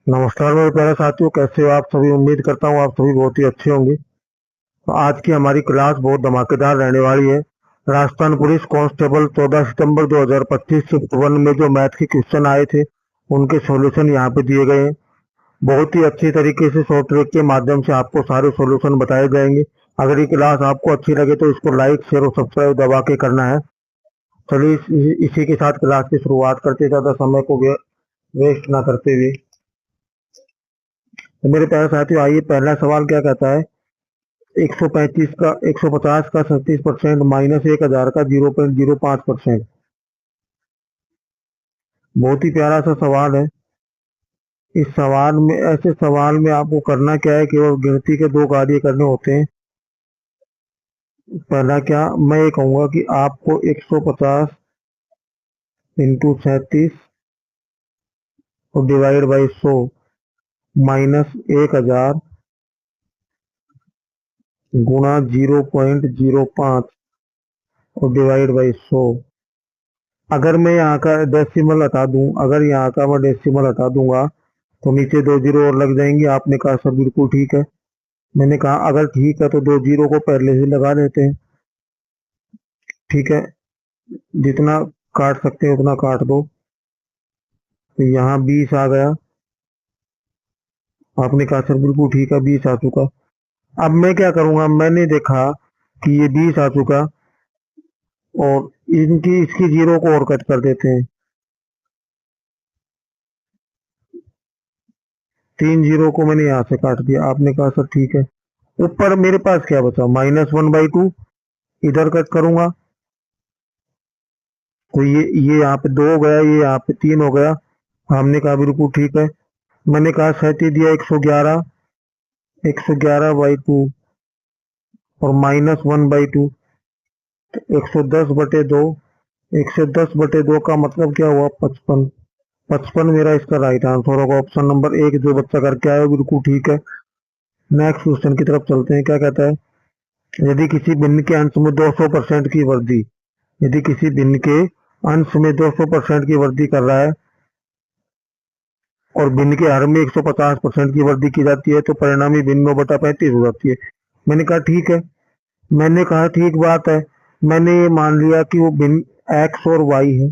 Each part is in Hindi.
नमस्कार मेरे प्यारे साथियों, कैसे हो आप सभी। उम्मीद करता हूँ आप सभी बहुत ही अच्छे होंगे। तो आज की हमारी क्लास बहुत धमाकेदार रहने वाली है। राजस्थान पुलिस कांस्टेबल 14 सितंबर 2025 शिफ्ट 1 में जो मैथ के क्वेश्चन आए थे उनके सॉल्यूशन यहाँ पे दिए गए हैं। बहुत ही अच्छी तरीके से शॉर्ट ट्रिक के माध्यम से आपको सारे सॉल्यूशन बताए जाएंगे। अगर ये क्लास आपको अच्छी लगे तो इसको लाइक शेयर और सब्सक्राइब दबा के करना है। चलिए इसी के साथ क्लास की शुरुआत करते, ज्यादा समय को वेस्ट ना करते हुए। तो मेरे प्यारे साथियों, आइए पहला सवाल क्या कहता है। 150 का 37% माइनस 1000 का 0.05%। बहुत ही प्यारा सा सवाल है। इस सवाल में ऐसे सवाल में आपको करना क्या है, केवल गिनती के दो कार्य करने होते हैं। पहला क्या, मैं ये कहूंगा कि आपको 150 इंटू 37 और डिवाइड बाई 100 माइनस 1000 गुणा 0.05 और डिवाइड बाई 100। अगर मैं यहाँ का डेसिमल हटा दूं, अगर यहाँ का मैं डेसिमल हटा दूंगा तो नीचे 2 जीरो और लग जाएंगे। आपने कहा सर बिल्कुल ठीक है। मैंने कहा अगर ठीक है तो 2 जीरो को पहले से लगा देते हैं। ठीक है, जितना काट सकते हैं उतना काट दो। तो यहाँ 20 आ गया। आपने कहा सर बिल्कुल ठीक है, 20 आ चुका। अब मैं क्या करूंगा, मैंने देखा कि ये 20 आ चुका और इसकी जीरो को और कट कर देते हैं। 3 जीरो को मैंने यहाँ से काट दिया। आपने कहा सर ठीक है। ऊपर मेरे पास क्या बचा, -1/2। इधर कट करूंगा तो ये यहाँ पे 2 हो गया, ये यहाँ पे 3 हो गया। हमने कहा बिल्कुल ठीक है। मैंने कहा 37 दिया 111, 111/2 और -1/2, 110/2। 110/2 का मतलब क्या हुआ, 55। 55 मेरा इसका राइट आंसर होगा। ऑप्शन नंबर 1 जो बच्चा करके आया बिल्कुल ठीक है। नेक्स्ट क्वेश्चन की तरफ चलते हैं। क्या कहता है, यदि किसी भिन्न के अंश में 200% की वृद्धि, यदि किसी भिन्न के अंश में 200% की वृद्धि कर रहा है और भिन्न के हर में 150% की वृद्धि की जाती है तो परिणामी भिन्न 9/35 हो जाती है। मैंने कहा ठीक है। मैंने कहा ठीक बात है। मैंने ये मान लिया कि वो भिन्न एक्स और वाई है।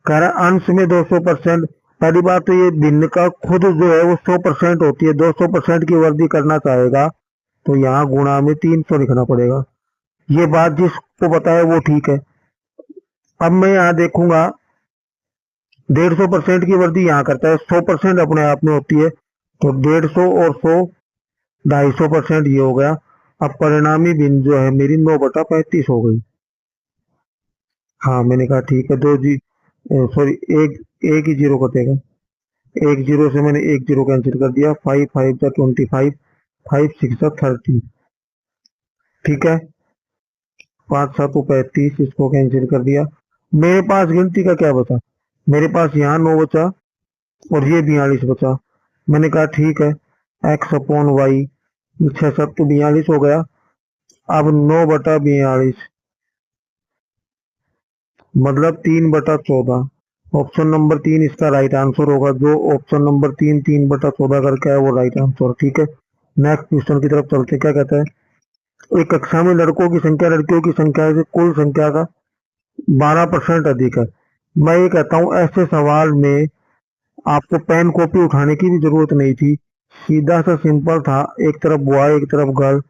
कह रहा अंश में 200%। पहली बात तो ये भिन्न का खुद जो है वो 100% होती है। 200% की वृद्धि करना चाहेगा तो यहाँ गुणा में 300 लिखना पड़ेगा। ये बात जिसको पता है वो ठीक है। अब मैं यहाँ देखूंगा 150% की वृद्धि यहाँ करता है, 100% अपने आप में होती है। तो 150 और 100 250% ये हो गया। अब परिणामी भिन्न जो है मेरी 9/35 हो गई। हाँ मैंने कहा ठीक है। दो जी सॉरी, एक एक ही जीरो कटेगा। एक जीरो से मैंने एक जीरो कैंसिल कर दिया। 5 5 जा 25, 5 6 जा 30। ठीक है, 5 7 35, इसको कैंसिल कर दिया। मेरे पास गिनती का क्या बचा, मेरे पास यहाँ 9 बचा और ये 42 बचा। मैंने कहा ठीक है, x/y 6 7 तो 42 हो गया। अब 9/42 मतलब 3/14। ऑप्शन नंबर 3 इसका राइट आंसर होगा। जो ऑप्शन नंबर 3 3/14 करके है वो राइट आंसर। ठीक है, नेक्स्ट क्वेश्चन की तरफ चलते। क्या कहता है, एक कक्षा में लड़कों की संख्या लड़कियों की संख्या से कुल संख्या का 12% अधिक है। मैं ये कहता हूँ ऐसे सवाल में आपको पेन कॉपी उठाने की भी जरूरत नहीं थी। सीधा सा सिंपल था, एक तरफ बॉय एक तरफ गर्ल।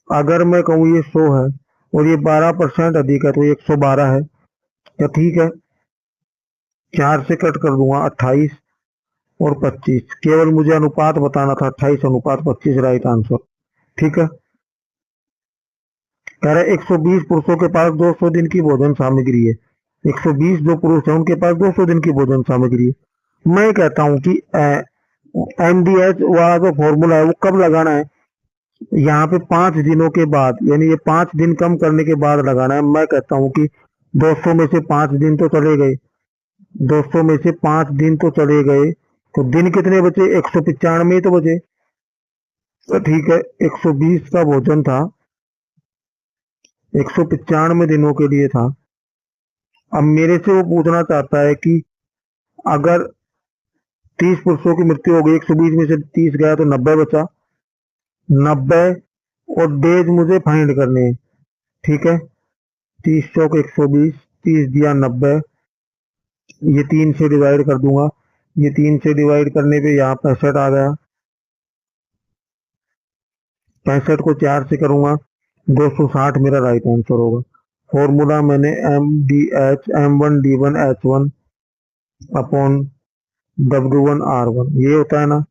अगर मैं कहूँ ये 100 है और ये 12% अधिक है तो ये 112 है। क्या ठीक है, 4 से कट कर दूंगा 28 और 25। केवल मुझे अनुपात बताना था, 28:25 राइट आंसर। ठीक है, कह रहा है 120 पुरुषों के पास 200 दिन की भोजन सामग्री है। 120 जो पुरुष है उनके पास 200 दिन की भोजन सामग्री है। मैं कहता हूं कि MDH वाला जो फॉर्मूला है वो कब लगाना है, यहाँ पे 5 दिनों के बाद, यानी ये 5 दिन कम करने के बाद लगाना है। मैं कहता हूँ कि 200 में से 5 दिन तो चले गए, 200 में से 5 दिन तो चले गए तो दिन कितने बचे, 195 ही तो बचे। तो ठीक है, 120 का भोजन था, 195 दिनों के लिए था। अब मेरे से वो पूछना चाहता है कि अगर 30 पुरुषों की मृत्यु हो गई, 120 में से 30 गया तो 90 बचा, 90 और डेज मुझे फाइंड करने हैं, ठीक है। 30 चौक 120, 30 दिया 90, ये 3 से डिवाइड कर दूंगा, ये 3 से डिवाइड करने पे यहाँ 65 आ गया, 65 को 4 से करूंगा 260 मेरा राइट आंसर होगा। फॉर्मूला मैंने MDH M1D1H1 अपॉन W1R1 ये होता है ना,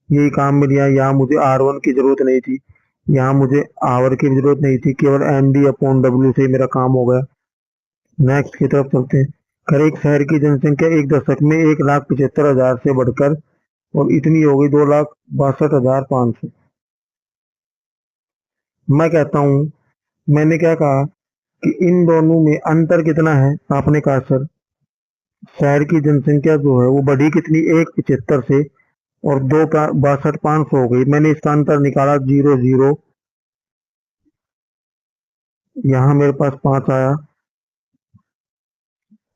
यही काम मिल गया। यहाँ मुझे R1 की जरूरत नहीं थी, यहाँ मुझे आवर की जरूरत नहीं थी, केवल MD अपॉन W से मेरा काम हो गया। नेक्स्ट की तरफ चलते हैं। कर एक शहर की जनसंख्या एक दशक में 1,75,000 से बढ़कर और इतनी हो गई 2,62,500। मैं कहता हूं, मैंने क्या कहा कि इन दोनों में अंतर कितना है। आपने कहा सर शहर की जनसंख्या जो है वो बढ़ी कितनी 1,75 से और 2,62,500 हो गई। मैंने इसका अंतर निकाला 0 0, यहाँ मेरे पास 5 आया,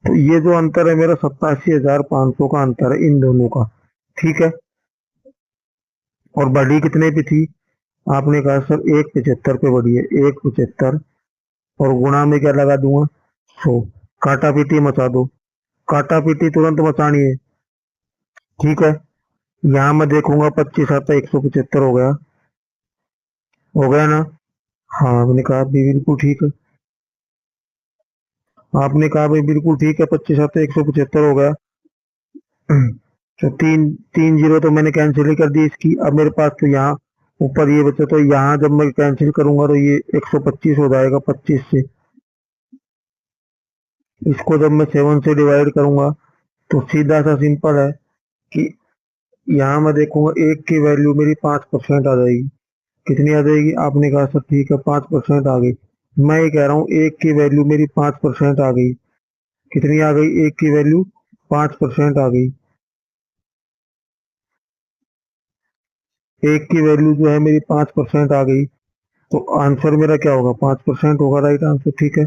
तो ये जो अंतर है मेरा 87,500 का अंतर है इन दोनों का, ठीक है। और बढ़ी कितने पे थी, आपने कहा सर 1,75 पे बढ़ी है, 1,75 और गुणा में क्या लगा दूंगा 100। काटा पीटी मचा दो, काटा पीटी तुरंत मचानी है, ठीक है। यहाँ मैं देखूंगा 25 आता 175 हो गया ना। हाँ मैंने कहा भी बिल्कुल ठीक है, आपने कहा भाई बिल्कुल ठीक है, 25 आता 175 हो गया। तो तीन तीन जीरो तो मैंने कैंसिल ही कर दी इसकी। अब मेरे पास तो यहाँ ऊपर ये बचा, तो यहाँ जब मैं कैंसिल करूंगा तो ये 125 हो जाएगा 25 से। इसको जब मैं 7 से डिवाइड करूंगा तो सीधा सा सिंपल है कि यहाँ मैं देखूंगा एक की वैल्यू मेरी 5% आ जाएगी। कितनी आ जाएगी, आपने कहा सर ठीक है 5% आ गई। मैं ये कह रहा हूँ एक की वैल्यू मेरी 5% आ गई। कितनी आ गई, एक की वैल्यू 5% आ गई। एक की वैल्यू जो है मेरी 5% आ गई, तो आंसर मेरा क्या होगा 5% होगा राइट आंसर, ठीक है।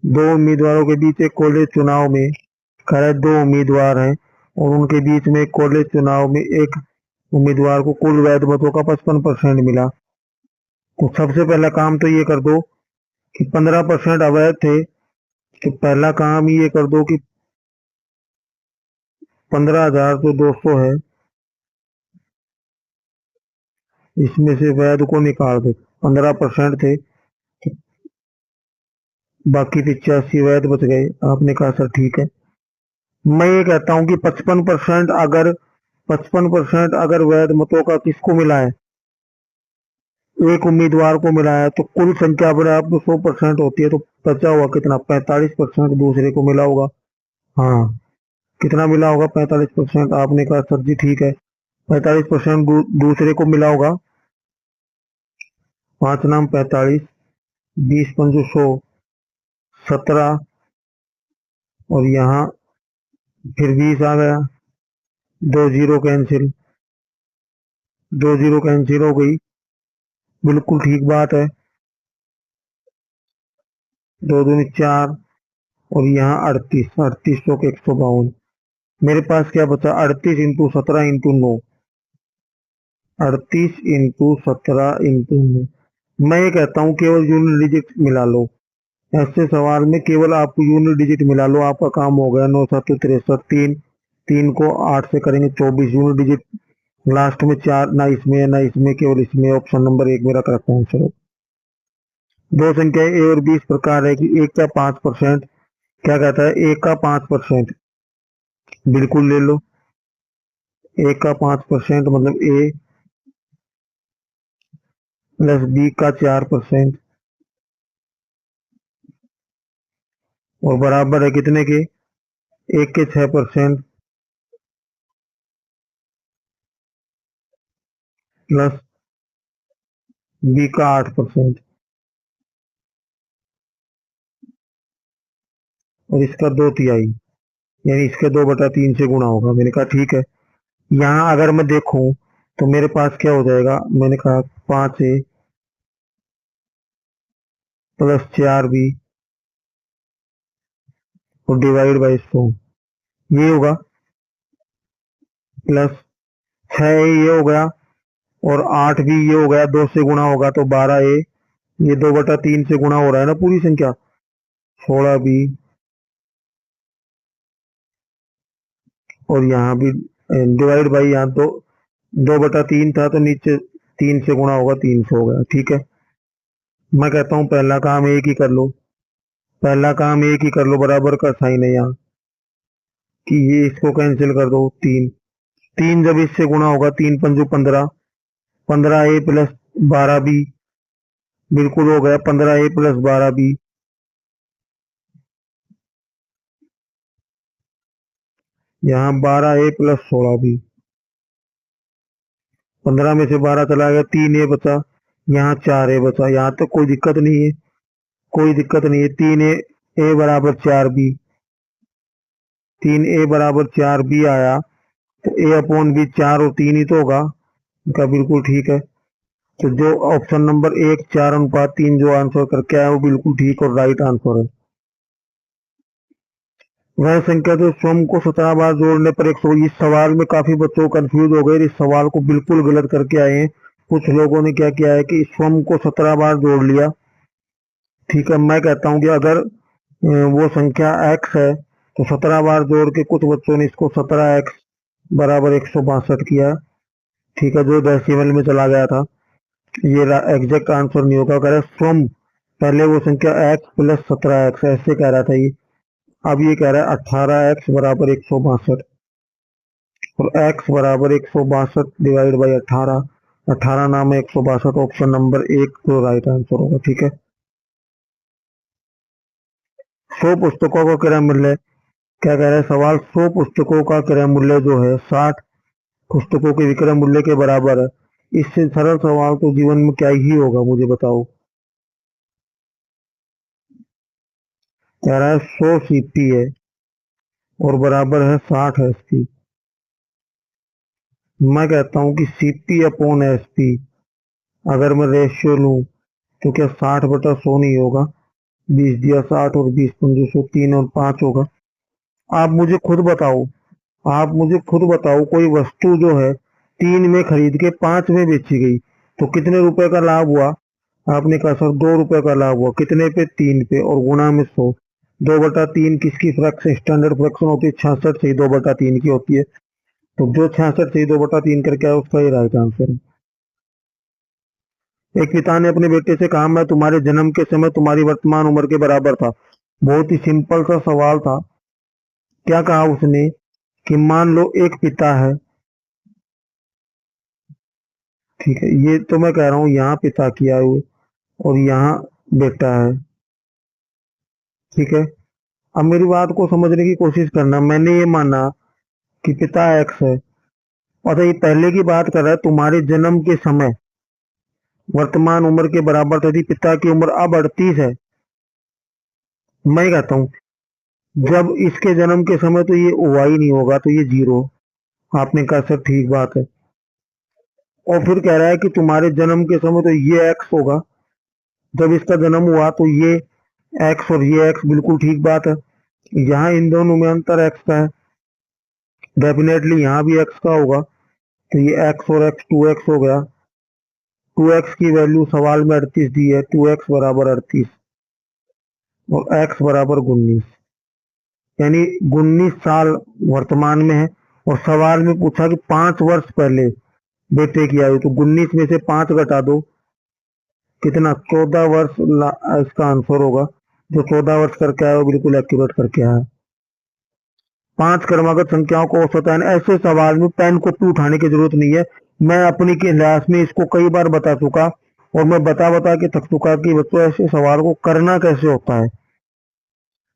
दो उम्मीदवारों के बीच एक कॉलेज चुनाव में, कह रहे दो उम्मीदवार हैं और उनके बीच में कॉलेज चुनाव में एक उम्मीदवार को कुल वैध मतों का 55% मिला। तो सबसे पहला काम तो ये कर दो कि 15% अवैध थे, तो पहला काम ये कर दो कि 15,000 तो 200 है, इसमें से वैध को निकाल दो। 15% थे, बाकी 85 वैध बच गए। आपने कहा सर ठीक है। मैं ये कहता हूं कि 55% अगर वैध मतों का किसको मिला है, एक उम्मीदवार को मिला है, तो कुल संख्या बराबर आपको 100% होती है, तो बचा हुआ कितना 45% दूसरे को मिला होगा। हाँ कितना मिला होगा 45%। आपने कहा सर जी ठीक है 45% दूसरे को मिला होगा। 5 नाम 45, 20 पंजो 100, 17 और यहाँ फिर 20 आ गया, दो जीरो कैंसिल, दो जीरो कैंसिल हो गई, बिल्कुल ठीक बात है। दो दूनी 4 और यहाँ 38, 38 सौ के 152। मेरे पास क्या बचा 38 इंटू 17 इंटू 9, 38 इंटू 17 इंटू 9। मैं ये कहता हूँ केवल यूनिट डिजिट मिला लो, ऐसे सवाल में केवल आपको यूनिट डिजिट मिला लो, आपका काम हो गया। 9 7 63, तीन तीन को 8 से करेंगे 24 यूनिट डिजिट, लास्ट में 4 ना इसमें ना इसमें, केवल इसमें। ऑप्शन नंबर 1 मेरा करेक्ट आंसर है। दो संख्या ए और बी इस प्रकार है कि एक का 5%, क्या कहता है एक का 5%, बिल्कुल ले लो। एक का 5% मतलब ए प्लस बी का 4% और बराबर है कितने के, एक के 6% प्लस बी का 8% और इसका 2/3, यानी इसके 2/3 से गुणा होगा। मैंने कहा ठीक है। यहाँ अगर मैं देखूं तो मेरे पास क्या हो जाएगा, मैंने कहा 5A प्लस 4B और डिवाइड बाई 100। ये होगा प्लस 6a ये हो गया, और 8b ये हो गया, 2 से गुणा होगा तो 12a, ये 2/3 से गुणा हो रहा है ना पूरी संख्या, 16b, और यहाँ भी डिवाइड बाई, यहाँ 2/3 था तो नीचे 3 से गुणा होगा, 300 हो गया। ठीक है, मैं कहता हूँ पहला काम एक ही कर लो, पहला काम एक ही कर लो, बराबर का साइन है यहाँ, कि ये इसको कैंसिल कर दो, 3 3 जब इससे गुणा होगा, 3 पंजू 15, 15a प्लस 12b, बिल्कुल हो गया 15a प्लस 12b, यहाँ 12a प्लस 16b, 15 में से 12 चला गया, 3a बचा, यहाँ 4a बचा, यहाँ तक कोई दिक्कत नहीं है, कोई दिक्कत नहीं है। 3a बराबर 4b, 3a बराबर 4b आया, तो a अपॉन b 4 और 3 ही तो होगा इनका, बिल्कुल ठीक है। तो जो ऑप्शन नंबर 1 4:3 जो आंसर करके आया वो बिल्कुल ठीक और राइट आंसर है। वह संख्या जो स्वयं को 17 बार जोड़ने पर 100, इस सवाल में काफी बच्चों को कंफ्यूज हो गए, इस सवाल को बिल्कुल गलत करके आए हैं। कुछ लोगों ने क्या किया है कि स्वयं को 17 बार जोड़ लिया। ठीक है, मैं कहता हूं कि अगर वो संख्या x है तो 17 बार जोड़ के कुछ बच्चों ने इसको 17x बराबर 162 किया। ठीक है, जो डेसिमल में चला गया था, ये एग्जैक्ट आंसर नहीं होगा। कह रहा है फ्रॉम, पहले वो संख्या x प्लस 17x ऐसे कह रहा था ये, अब ये कह रहा है 18x बराबर 162, और x बराबर 162 डिवाइड बाई 18, 18 नाम है 162, ऑप्शन नंबर 1 तो राइट आंसर होगा। ठीक है, 100 पुस्तकों का क्रय मूल्य, क्या कह रहा है सवाल, 100 पुस्तकों का क्रय मूल्य जो है 60 पुस्तकों के विक्रय मूल्य के बराबर है। इससे सरल सवाल तो जीवन में क्या ही होगा, मुझे बताओ। कह रहा है 100 सीपी है और बराबर है 60 एसपी। मैं कहता हूं कि सीपी अपॉन एसपी अगर मैं रेशियो लूं तो क्या 60/100 नहीं होगा, 20 दिया 60 और 20 पंजे 100, 3 और 5 होगा। आप मुझे खुद बताओ, आप मुझे खुद बताओ, कोई वस्तु जो है 3 में खरीद के 5 में बेची गई तो कितने रुपए का लाभ हुआ। आपने कहा सर 2 रुपए का लाभ हुआ, कितने पे, 3 पे, और गुणा में 100। 2/3 किसकी फ्रैक्शन, स्टैंडर्ड फ्रैक्शन होती है, 66 से ही 2/3 की होती है, तो जो 66 से ही 2/3 करके आया उसका ही राइट आंसर है। एक पिता ने अपने बेटे से कहा मैं तुम्हारे जन्म के समय तुम्हारी वर्तमान उम्र के बराबर था। बहुत ही सिंपल सा सवाल था। क्या कहा उसने कि मान लो एक पिता है, ठीक है, ये तो मैं कह रहा हूं यहाँ पिता किया है और यहाँ बेटा है। ठीक है, अब मेरी बात को समझने की कोशिश करना। मैंने ये माना कि पिता एक्स है, और ये पहले की बात कर रहा है, तुम्हारे जन्म के समय वर्तमान उम्र के बराबर था, यदि पिता की उम्र अब 38 है। मैं कहता हूँ जब इसके जन्म के समय तो ये वाई नहीं होगा, तो ये 0। आपने कहा सर ठीक बात है, और फिर कह रहा है कि तुम्हारे जन्म के समय तो ये एक्स होगा, जब इसका जन्म हुआ तो ये एक्स और ये एक्स, बिल्कुल ठीक बात है। यहाँ इन दोनों में अंतर एक्स का है, डेफिनेटली यहाँ भी एक्स का होगा, तो ये एक्स और एक्स 2x हो गया। 2x की वैल्यू सवाल में 38 दी है, 2x बराबर 38 और x बराबर 19, यानी 19 साल वर्तमान में है। और सवाल में पूछा कि 5 वर्ष पहले बेटे की आयु, तो 19 में से 5 घटा दो, कितना, 14 वर्ष इसका आंसर होगा। जो 14 वर्ष करके आया वो बिल्कुल एक्यूरेट करके आया। 5 क्रमागत संख्याओं को औसत n, ऐसे सवाल में पेन कॉपी उठाने की जरूरत नहीं है। मैं अपनी क्लास में इसको कई बार बता चुका और मैं बता बता के थक चुका कि बच्चों ऐसे सवाल को करना कैसे होता है।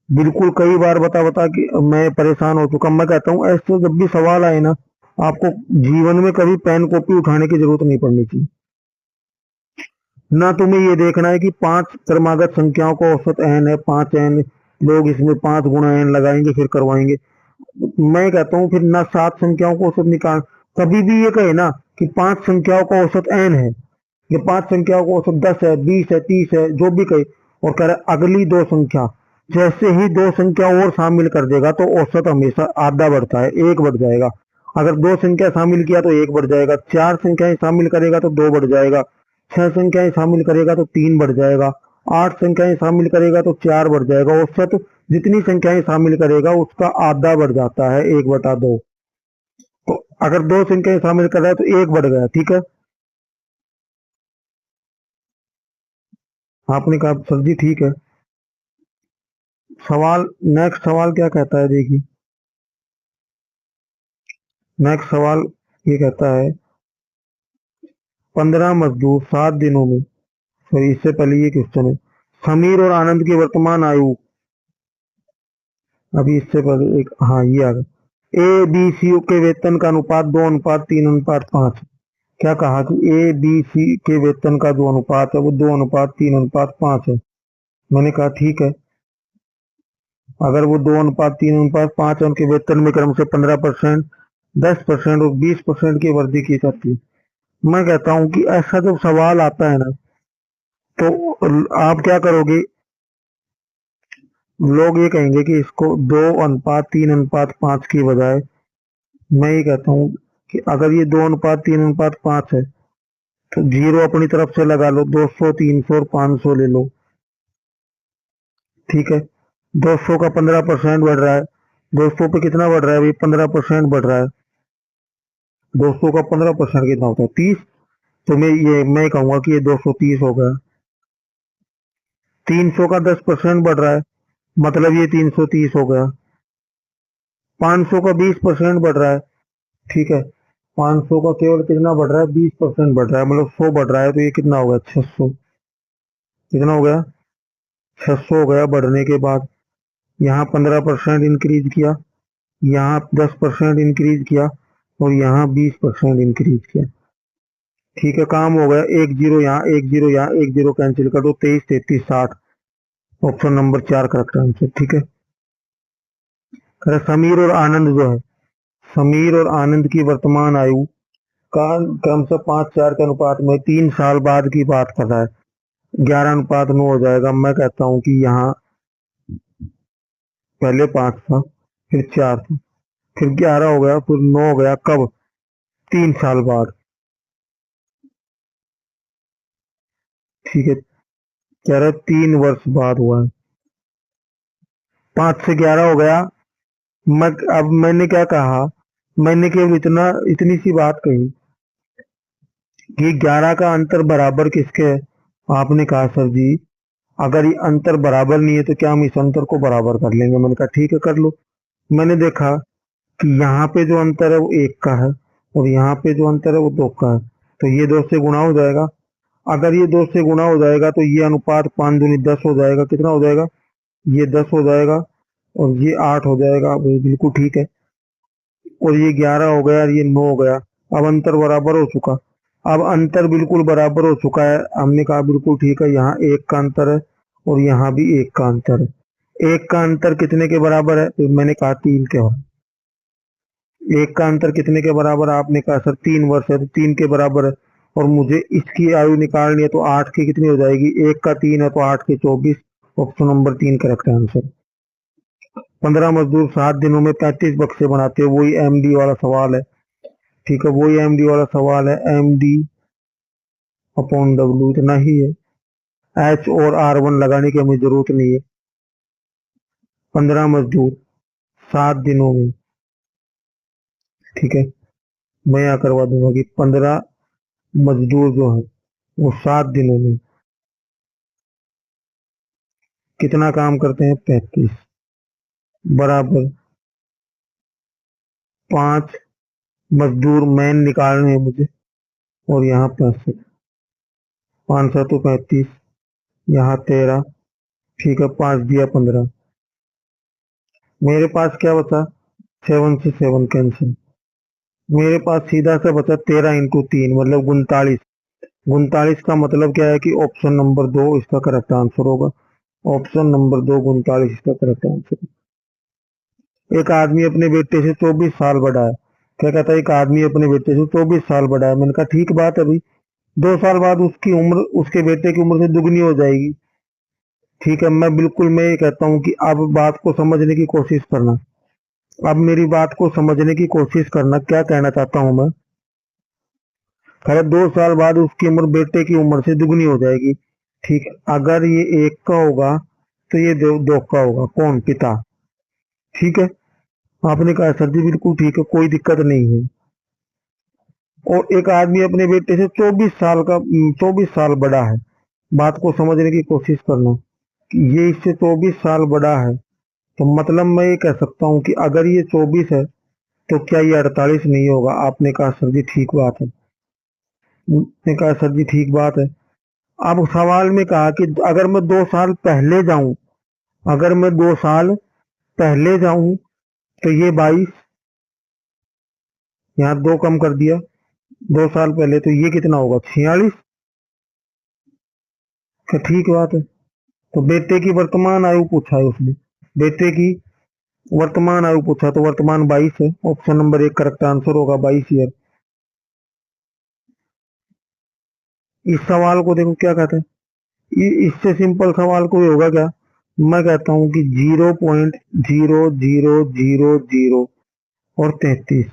बिल्कुल कई बार बता बता कि मैं परेशान हो चुका। मैं कहता हूँ ऐसे जब भी सवाल आए ना, आपको जीवन में कभी पेन कॉपी उठाने की जरूरत नहीं पड़नी चाहिए। ना तुम्हें ये देखना है कि 5 क्रमागत संख्याओं का औसत n है, 5n, लोग इसमें 5 गुणा n लगाएंगे फिर करवाएंगे। मैं कहता हूँ फिर ना 7 संख्याओं को औसत निकाल, कभी भी ये कहे ना कि 5 संख्याओं का औसत n है, ये 5 संख्याओं का औसत 10 है, 20 है, 30 है, जो भी कहे, और कह रहा है अगली 2 संख्या, जैसे ही दो संख्या और शामिल कर देगा तो औसत हमेशा आधा बढ़ता है, एक बढ़ जाएगा। अगर दो संख्या शामिल किया तो एक बढ़ जाएगा, चार संख्याएं शामिल करेगा तो दो बढ़ जाएगा, छह संख्याएं शामिल करेगा तो तीन बढ़ जाएगा, आठ संख्याएं शामिल करेगा तो चार बढ़ जाएगा। औसत जितनी संख्याएं शामिल करेगा उसका आधा बढ़ जाता है, एक बटा दो। तो अगर दो संख्याएं शामिल कर रहा है तो एक बढ़ गया, ठीक है। आपने कहा सर जी ठीक है। सवाल, नेक्स्ट सवाल क्या कहता है देखिए। नेक्स्ट सवाल ये कहता है 15 मजदूर 7 दिनों में, सॉरी इससे पहले ये क्वेश्चन है, समीर और आनंद की वर्तमान आयु, अभी इससे पहले एक, हाँ ये आ गया, ए बी सी के वेतन का अनुपात 2:3:5। क्या कहा कि ए बी सी के वेतन का जो अनुपात है वो 2:3:5 है। मैंने कहा ठीक है, अगर वो 2:3:5 है, उनके वेतन में क्रम से 15%, 10% और 20% की वृद्धि की जाती है। मैं कहता हूं कि ऐसा जब सवाल आता है ना, तो आप क्या करोगे, लोग ये कहेंगे कि इसको 2:3:5 की बजाय, मैं ये कहता हूँ कि अगर ये 2:3:5 है तो जीरो अपनी तरफ से लगा लो, 200, 300 और 500 ले लो, ठीक है। 200 का 15% बढ़ रहा है, 200 पे कितना बढ़ रहा है अभी, 15% बढ़ रहा है। 200 का 15% कितना होता है, 30। तो मैं कहूंगा कि ये 230 हो गया। 300 का 10% बढ़ रहा है, मतलब ये 330 हो गया। 500 का 20% बढ़ रहा है, ठीक है। 500 का केवल कितना बढ़ रहा है, 20% बढ़ रहा है, मतलब 100 बढ़ रहा है, तो ये कितना हो गया, 600। कितना हो गया, 600 हो गया। बढ़ने के बाद यहाँ 15% इंक्रीज किया, यहाँ 10% इंक्रीज किया और यहाँ 20% इंक्रीज किया, ठीक है। काम हो गया, एक जीरो यहाँ, एक जीरो यहाँ, एक जीरो कैंसिल कर दो, 23, 33, 60। ऑप्शन नंबर 4 करेक्ट आंसर, ठीक है। समीर और आनंद जो है, समीर और आनंद की वर्तमान आयु का क्रम से 5:4 के अनुपात में 3 साल बाद की बात कर रहा है, 11:9 हो जाएगा। मैं कहता हूं कि यहाँ पहले 5 था, फिर 4 था, फिर 11 हो गया, फिर 9 हो गया, कब, 3 साल बाद, ठीक है। कह रहे 3 वर्ष बाद हुआ है, 5 से 11 हो गया। मैं, अब मैंने क्या कहा, मैंने केवल इतनी सी बात कही कि 11 का अंतर बराबर किसके है। आपने कहा सर जी अगर ये अंतर बराबर नहीं है तो क्या हम इस अंतर को बराबर कर लेंगे। मैंने कहा ठीक है कर लो। मैंने देखा कि यहाँ पे जो अंतर है वो 1 का है और यहाँ पे जो अंतर है वो 2 का है, तो ये 2 से गुणा हो जाएगा। अगर ये 2 से गुणा हो जाएगा तो ये अनुपात 5 दूनी 10 हो जाएगा। कितना हो जाएगा, ये 10 हो जाएगा और ये 8 हो जाएगा, वो बिल्कुल ठीक है। और ये 11 हो गया और ये 9 हो गया। अब अंतर बराबर हो चुका, अब अंतर बिल्कुल बराबर हो चुका है। हमने कहा बिल्कुल ठीक है, यहाँ 1 का अंतर है और यहाँ भी 1 का अंतर है। 1 का अंतर कितने के बराबर है, तो मैंने कहा 3 के बराबर। 1 का अंतर कितने के बराबर, आपने कहा सर 3 वर्ष है, तो 3 के बराबर है। और मुझे इसकी आयु निकालनी है तो 8 की कितनी हो जाएगी, 1 का 3 है तो 8 के 24। Option number 3 correct answer. 15 मजदूर 7 दिनों में 35 बक्से बनाते हैं, वही एमडी वाला सवाल है, ठीक है। वही एमडी वाला सवाल है, एमडी अपॉन डब्ल्यू इतना ही है। एच और R1 लगाने की हमें जरूरत नहीं है। 15 मजदूर 7 दिनों में, ठीक है। मैं यहाँ करवा दूंगा कि 15 मजदूर जो है वो 7 दिनों में कितना काम करते हैं, 35 बराबर 5 मजदूर मैन निकालने हैं मुझे और यहाँ 65, 5 7 35, यहाँ 13, ठीक है। 5 दिया 15, मेरे पास क्या बचा, 7 से 7 कैंसिल, मेरे पास सीधा सा बचा 13 × 3 मतलब 39। 39 का मतलब क्या है कि ऑप्शन नंबर 2 इसका करेक्ट आंसर होगा। ऑप्शन नंबर 2 39 इसका करेक्ट आंसर। एक आदमी अपने बेटे से 24 साल बड़ा है। क्या कहता है, एक आदमी अपने बेटे से 24 साल बड़ा है। मैंने कहा ठीक बात है भाई, 2 साल बाद उसकी उम्र उसके बेटे की उम्र से दुगनी हो जाएगी। ठीक है, मैं ये कहता हूँ कि अब बात को समझने की कोशिश करना। अब मेरी बात को समझने की कोशिश करना, क्या कहना चाहता हूँ मैं। खैर 2 साल बाद उसकी उम्र बेटे की उम्र से दुगनी हो जाएगी। ठीक है, अगर ये 1 का होगा तो ये 2 का होगा। कौन? पिता। ठीक है, आपने कहा सर जी बिल्कुल ठीक है, कोई दिक्कत नहीं है। और एक आदमी अपने बेटे से 24 साल बड़ा है। बात को समझने की कोशिश करना कि ये इससे 24 साल बड़ा है, तो मतलब मैं ये कह सकता हूँ कि अगर ये 24 है तो क्या ये 48 नहीं होगा? आपने कहा सर जी ठीक बात है। उसने कहा सर जी ठीक बात है। अब सवाल में कहा कि अगर मैं 2 साल पहले जाऊं, अगर मैं 2 साल पहले जाऊं तो ये 22, यहाँ 2 कम कर दिया, 2 साल पहले, तो ये कितना होगा? 46। तो ठीक बात है। तो बेटे की वर्तमान आयु पूछा है उसने, बेटे की वर्तमान आयु पूछा, तो वर्तमान 22 है। ऑप्शन नंबर 1 करेक्ट आंसर होगा, 22 ईयर। इस सवाल को देखो क्या कहते हैं, इससे सिंपल सवाल कोई होगा क्या? मैं कहता हूं कि 0.0000 और 33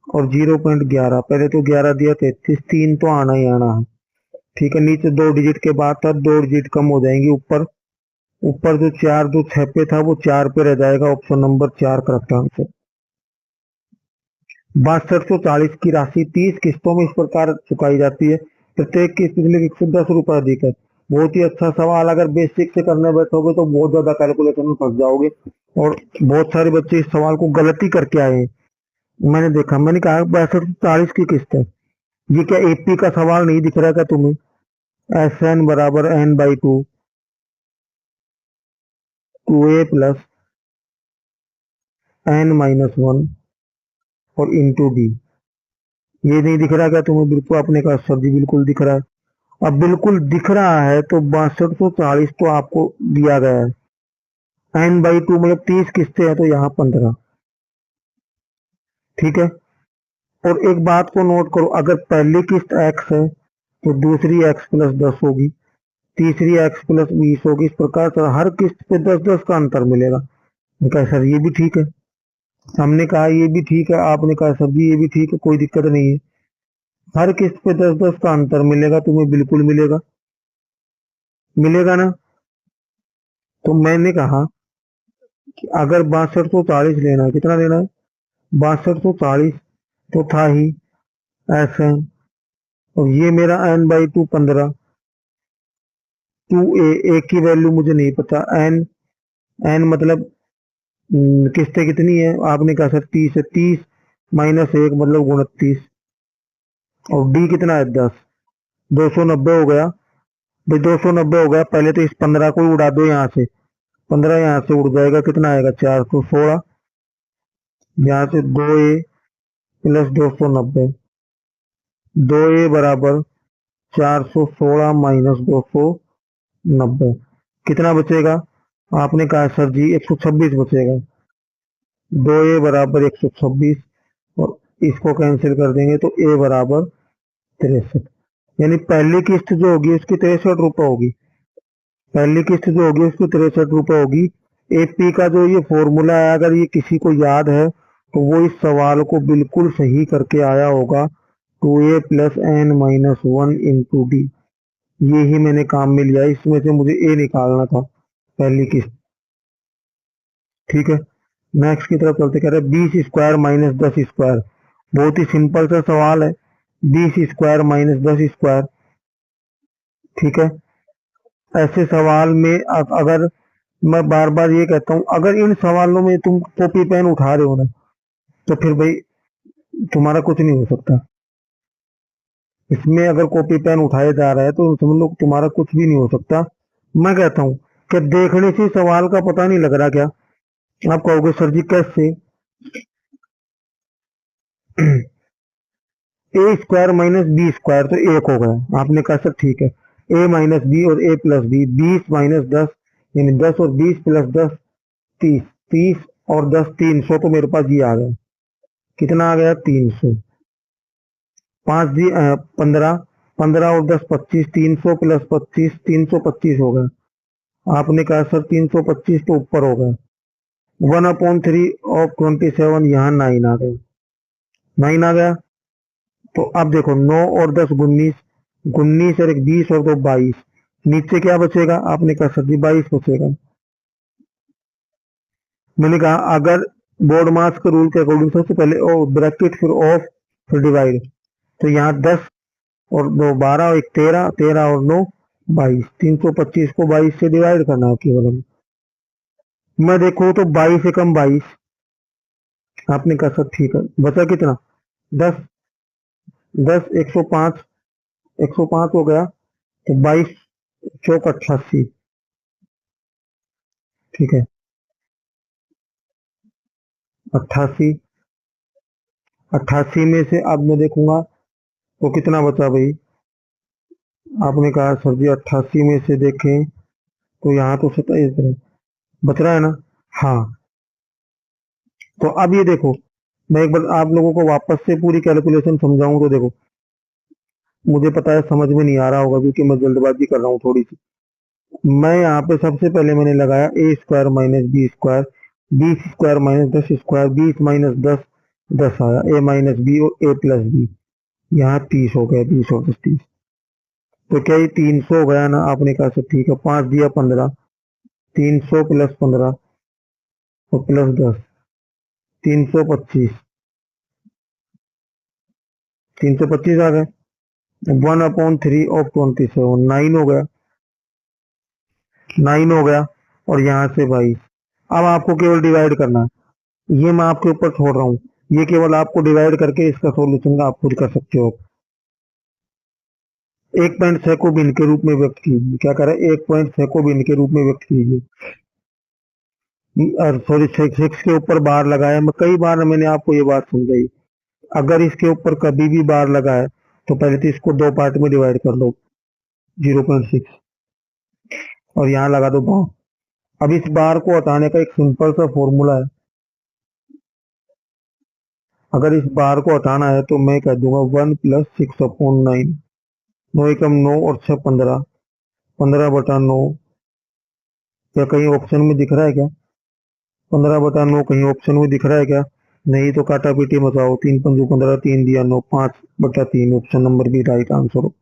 और 0.11, पहले तो 11 दिया, 33, 3 तो आना ही आना है। ठीक है, नीचे 2 डिजिट के बाद था, 2 डिजिट कम हो जाएंगी। ऊपर ऊपर जो 4 जो 6 पे था वो 4 पे रह जाएगा। Option number 4 correct answer. 6240 की राशि 30 किस्तों में इस प्रकार चुकाई जाती है, प्रत्येक किस्त के लिए 110 रुपए अधिक है। बहुत ही अच्छा सवाल। अगर बेसिक से करने बैठोगे तो बहुत ज्यादा कैलकुलेशन में फंस जाओगे, और बहुत सारे बच्चे इस सवाल को गलती करके आए हैं। मैंने देखा, मैंने कहा 6240 की किस्त है। ये क्या एपी का सवाल नहीं दिख रहा क्या तुम्हें? एस एन बराबर n/2 2a प्लस n-1 और इंटू डी। ये नहीं दिख रहा क्या तुम्हें? बिल्कुल, आपने कहा सर जी बिल्कुल दिख रहा है। अब बिल्कुल दिख रहा है तो 6240 तो आपको दिया गया है। n/2 मतलब 30 किस्तें हैं, तो यहाँ 15। ठीक है, और एक बात को नोट करो, अगर पहली किस्त x है तो दूसरी x प्लस 10 होगी, तीसरी x प्लस 20 होगी। इस प्रकार से हर किस्त पे 10-10 का अंतर मिलेगा। कहा सर ये भी ठीक है, हमने कहा ये भी ठीक है, आपने कहा सर जी ये भी ठीक है, कोई दिक्कत नहीं है। हर किस्त पे 10-10 का अंतर मिलेगा, तुम्हें बिल्कुल मिलेगा, मिलेगा ना? तो मैंने कहा कि अगर 6240 लेना है, कितना लेना है? 6240 तो था ही ऐसे, और ये मेरा n/2 15, 2a की वैल्यू मुझे नहीं पता। n मतलब किस्तें कितनी है? आपने कहा सर 30 है, 30 माइनस 1 मतलब 29, और डी कितना है? 10। 290 हो गया भाई, 290 हो गया। पहले तो इस 15 को ही उड़ा दो यहाँ से, 15 यहाँ से उड़ जाएगा, कितना आएगा? 416। यहाँ से 2a प्लस 290, 2a बराबर 416 माइनस 290, कितना बचेगा? आपने कहा सर जी 126 बचेगा। 2a बराबर 126, और इसको कैंसिल कर देंगे तो a बराबर 63। यानी पहली किस्त जो होगी उसकी 63 रुपये होगी, पहली किस्त जो होगी उसकी 63 रुपये होगी। एपी का जो ये फॉर्मूला है, अगर ये किसी को याद है तो वो इस सवाल को बिल्कुल सही करके आया होगा। 2a plus n-1 into D, ये ही मैंने काम में लिया, इसमें से मुझे ए निकालना था, पहली किस्त। ठीक है, नेक्स्ट की तरफ चलते। कह रहे 20 स्क्वायर माइनस 10 स्क्वायर। बहुत ही सिंपल सा सवाल है, 20 स्क्वायर माइनस 10 स्क्वायर। ठीक है, ऐसे सवाल में अगर मैं बार बार ये कहता हूँ, अगर इन सवालों में तुम कॉपी पेन उठा रहे हो ना, तो फिर भाई तुम्हारा कुछ नहीं हो सकता। इसमें अगर कॉपी पेन उठाया जा रहा है तो समझ लो तुम्हारा कुछ भी नहीं हो सकता। मैं कहता हूँ कि देखने से सवाल का पता नहीं लग रहा क्या? आप कहोगे सर जी कैसे? ए स्क्वायर माइनस बी स्क्वायर तो 1 हो गया। आपने कहा सर ठीक है, ए माइनस बी और ए प्लस बी, 20 माइनस 10 यानी 10 और 20 प्लस 10 30, 30 और 10 300, तो मेरे पास ये आ गया, कितना आ गया? 300। 15, 15 और 10 25, 300 प्लस 25 325 हो गया। आपने कहा सर 325 तो ऊपर हो गया। 1/3 ऑफ 27, यहाँ 9 आ गया, 9 आ गया। तो अब देखो 9 और 10 19, 19 और एक 20 और 2 22, नीचे क्या बचेगा? आपने कहा सर जी 22 बचेगा। मैंने कहा अगर बोर्ड मास के रूल के अकॉर्डिंग सबसे पहले ओ ब्रैकेट फिर ऑफ फिर डिवाइड, तो यहाँ 10 और 2 12 और 1 13, 13 और 9 22, 325 को 22 से डिवाइड करना है केवल हमें। मैं देखो तो 22 से कम 22, आपने कहा सर ठीक है। बचा कितना? 10, 10 105, 105 हो गया, तो 22 चौक 88, ठीक है 88। 88 में से अब मैं देखूंगा तो कितना बचा भाई? आपने कहा सर जी 88 में से देखें तो यहाँ तो 27 बच रहा है ना? हाँ। तो अब ये देखो, मैं एक बार आप लोगों को वापस से पूरी कैलकुलेशन समझाऊं तो देखो, मुझे पता है समझ में नहीं आ रहा होगा क्योंकि मैं जल्दबाजी कर रहा हूँ थोड़ी सी। मैं यहाँ पे सबसे पहले मैंने लगाया a square minus b square, 20 square minus 10 square, 20 minus 10, 10 आया, ए माइनस बी और ए प्लस बी, यहाँ 30 हो गया, 20 और 10 30। तो क्या ये 300 हो गया ना? आपने कहा सर ठीक है, 5 दिया 15, 300 प्लस 15 और प्लस 10, 325, 325 आ गए। 1/3 ऑफ 27, 9 हो गया, 9 हो गया। और यहाँ से 22। अब आपको केवल डिवाइड करना है, ये मैं आपके ऊपर छोड़ रहा हूँ, ये केवल आपको डिवाइड करके इसका सॉल्यूशन आप खुद कर सकते हो। 1.6 को भिन्न के रूप में व्यक्त कीजिए, क्या करें? 1.6 को भिन्न के रूप में व्यक्त कीजिए, सॉरी 6 के ऊपर बार लगाया। मैं कई बार मैंने आपको ये बात समझाई, अगर इसके ऊपर कभी भी बार लगा है तो पहले तो इसको 2 पार्ट में डिवाइड कर लो, 0.6, और यहाँ लगा दो बार। अब इस बार को हटाने का एक सिंपल सा फॉर्मूला है, अगर इस बार को हटाना है तो मैं कह दूंगा 1 + 6/9, 9 एकम 9 और 6 15, 15/9। क्या कहीं ऑप्शन में दिख रहा है क्या? 15/9 कहीं ऑप्शन में दिख रहा है क्या? नहीं तो काटा पीटी मचाओ, 3 पंजू 15, 3 दिया 9, 5/3 option number B right answer हो।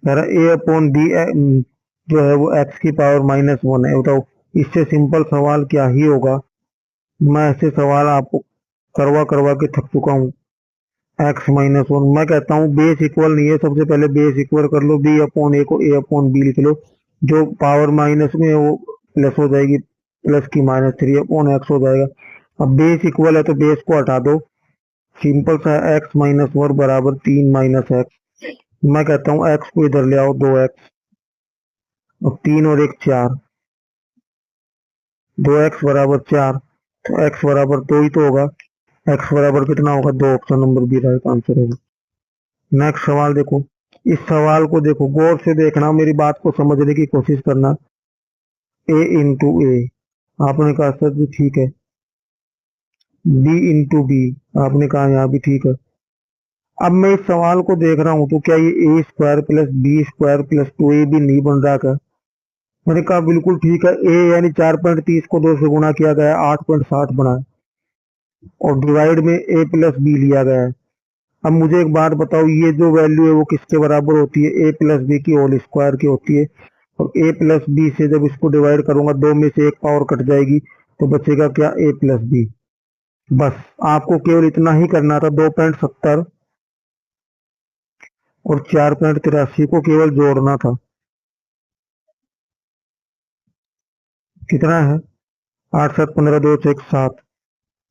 A/B जो है वो x की पावर -1 है। बताओ इससे सिंपल सवाल क्या ही होगा? मैं ऐसे सवाल आपको करवा करवा के थक चुका हूँ। x-1, मैं कहता हूँ बेस इक्वल नहीं है, सबसे पहले बेस इक्वल कर लो, B/A को A/B लिख लो, जो पावर माइनस में है वो प्लस हो जाएगी, प्लस की -3/x हो जाएगा। अब बेस इक्वल है तो बेस को हटा दो, सिंपल सा x-1 बराबर 3 - x। मैं कहता हूँ x को इधर ले आओ, 2x, और 3 और 1 4, 2x बराबर 4, तो x बराबर 2 ही तो होगा। x बराबर कितना होगा? 2, option number B right answer होगा। नेक्स्ट सवाल देखो, इस सवाल को देखो गौर से देखना, मेरी बात को समझने की कोशिश करना। A/A, आपने कहा सर जी ठीक है। B/B, आपने कहा यहाँ भी ठीक है। अब मैं इस सवाल को देख रहा हूं तो क्या ये A² + B² + 2AB नहीं बन रहा क्या? मैंने कहा बिल्कुल ठीक है, ए यानी 4.30 को 2 से गुणा किया गया, 8.60 बना है, और डिवाइड में A+B लिया गया है। अब मुझे एक बात बताओ, ये जो वैल्यू है वो किसके बराबर होती है? A+B की होल स्क्वायर की होती है। और A+B से जब इसको डिवाइड करूंगा, 2 में से 1 पावर कट जाएगी, तो बचेगा क्या? A+B। बस आपको केवल इतना ही करना था, 2.70 और 4.83 को केवल जोड़ना था। कितना है? 8 7 15 2 6 7,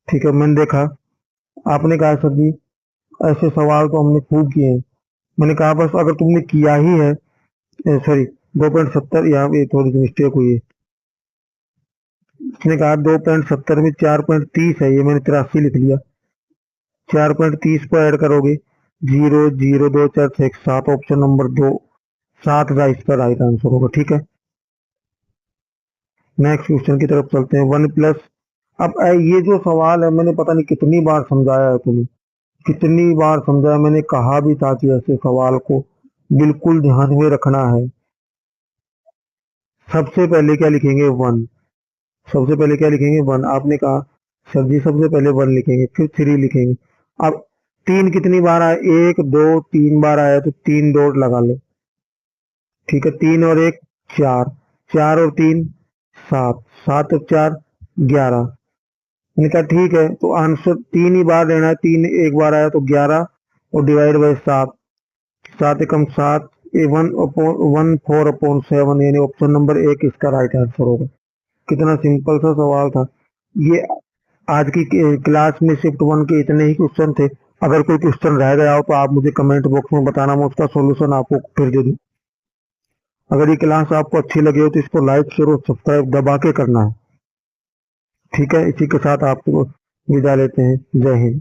ठीक है। मैंने देखा, आपने कहा सर जी ऐसे सवाल तो हमने खूब किए हैं। मैंने कहा बस अगर तुमने किया ही है, सॉरी 2.70, यहाँ पे थोड़ी सी मिस्टेक हुई है। इसने कहा 2.70 में 4.30 है, ये मैंने 83 लिख लिया। 4.30 को ऐड करोगे, 0 0 2 4 6 7, ऑप्शन नंबर 2 7 का इसका राइट आंसर होगा, ठीक है। नेक्स्ट क्वेश्चन की तरफ चलते हैं। 1 प्लस, अब ये जो सवाल है मैंने पता नहीं कितनी बार समझाया है तुम्हें, कितनी बार समझाया, मैंने कहा भी था कि ऐसे सवाल को बिल्कुल ध्यान में रखना है। सबसे पहले क्या लिखेंगे 1, सबसे पहले क्या लिखेंगे 1। आपने कहा सर जी सबसे पहले 1 लिखेंगे, फिर 3 लिखेंगे। अब 3 कितनी बार आया, 1 2 3 बार आया तो 3 डॉट लगा लो, ठीक है। 3 और 1 4, 4 और 3 7, 7 और 4 11। मैंने कहा ठीक है, तो आंसर 3 ही बार लेना है, 3 एक बार आया तो 11 और डिवाइड बाई 7, 7 एकम 7, 1/4/7, यानी ऑप्शन नंबर 1 इसका राइट आंसर होगा। कितना सिंपल सा सवाल था ये। आज की क्लास में शिफ्ट 1 के इतने ही क्वेश्चन थे। अगर कोई क्वेश्चन रह गया हो तो आप मुझे कमेंट बॉक्स में बताना, मैं उसका सॉल्यूशन आपको फिर दे दूं। अगर ये क्लास आपको अच्छी लगी हो तो इसको लाइक शेयर और सब्सक्राइब दबा के करना है, ठीक है। इसी के साथ आपको विदा लेते हैं। जय हिंद।